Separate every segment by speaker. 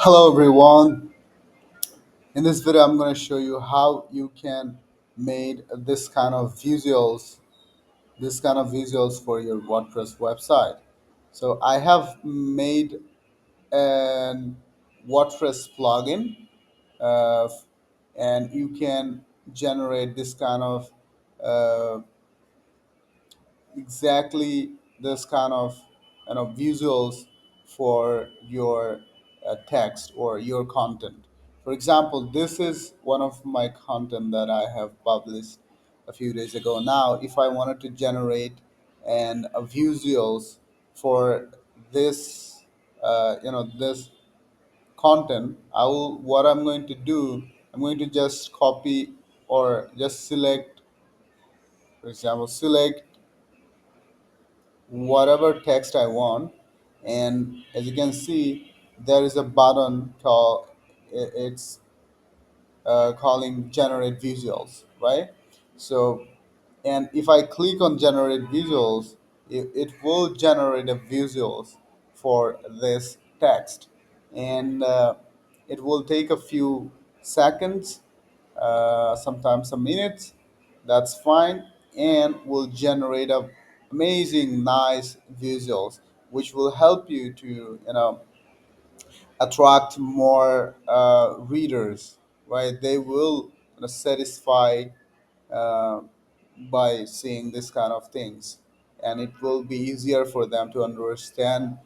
Speaker 1: Hello everyone. In this video I'm going to show you how you can make this kind of visuals for your WordPress website. So I have made an WordPress plugin, uh, and you can generate this kind of uh, exactly this kind of visuals for your text or your content. For example, this is one of my content that I have published a few days ago. Now if I wanted to generate and visuals for this this content, I will what I'm going to do, I'm going to just copy or just select, for example, select whatever text I want. And as you can see, there is a button called it's calling generate visuals, right? So, and if I click on generate visuals, it will generate a visuals for this text, and it will take a few seconds, sometimes some minutes. That's fine, and will generate a amazing, nice visuals, which will help you to attract more readers, right? They will satisfy uh, by seeing this kind of things, and it will be easier for them to understand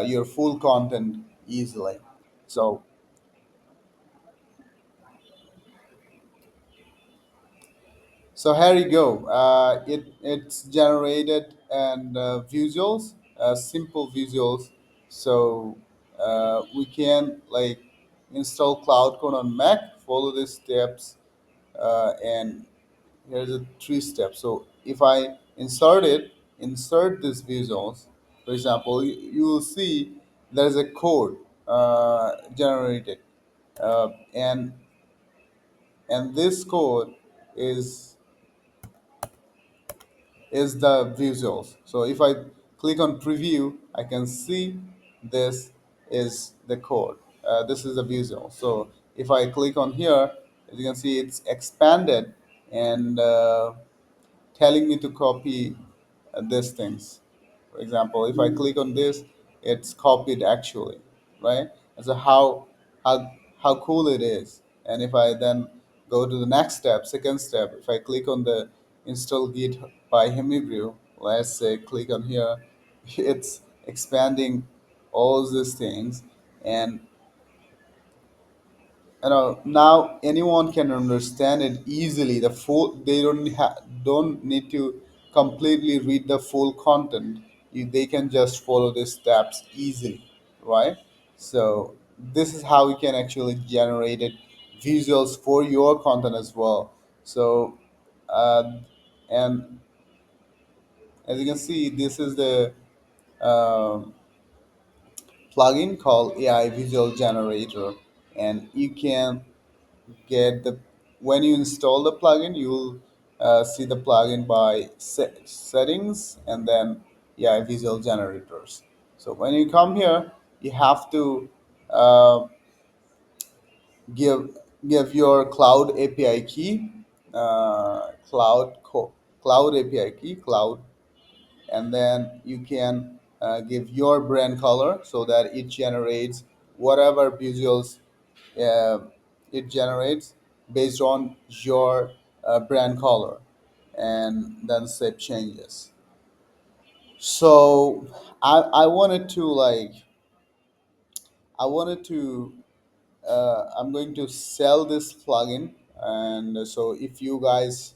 Speaker 1: your full content easily. So here you go. It's generated and visuals, simple visuals. So we can like install Cloud Code on Mac. Follow these steps, and here's the three steps. So if I insert these visuals, for example, you will see there's a code generated, uh, and this code is the visuals. So if I click on preview, I can see this is the code. This is the visual. So if I click on here, as you can see, it's expanded and telling me to copy these things. For example, if I click on this, it's copied actually, right? And so how cool it is. And if I then go to the next step, second step, if I click on the install Git by Hemibrew, let's say click on here, it's expanding all these things, and now anyone can understand it easily. The full they don't need to completely read the full content. They can just follow the steps easily, right? So this is how you can actually generate it visuals for your content as well. So uh, and as you can see, this is the um plugin called AI Visual Generator, and you can get the when you install the plugin, you'll see the plugin by settings, and then yeah, visual generators. So when you come here, you have to uh, give your cloud API key, cloud API key, cloud, and then you can give your brand color so that it generates whatever visuals uh, it generates based on your brand color, and then save changes. So I wanted to I'm going to sell this plugin, and so if you guys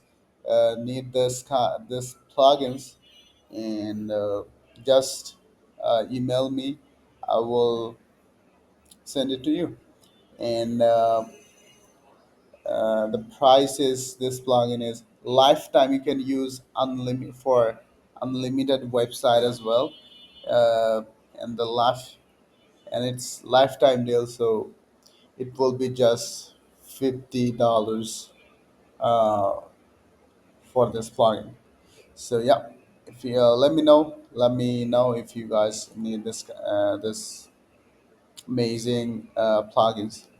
Speaker 1: need this plugins, and just email me, I will send it to you. And the price is this plugin is lifetime. You can use unlimited website as well, uh, and it's lifetime deal. So it will be just $50 uh, for this plugin. So yeah, if you let me know if you guys need this amazing plugins.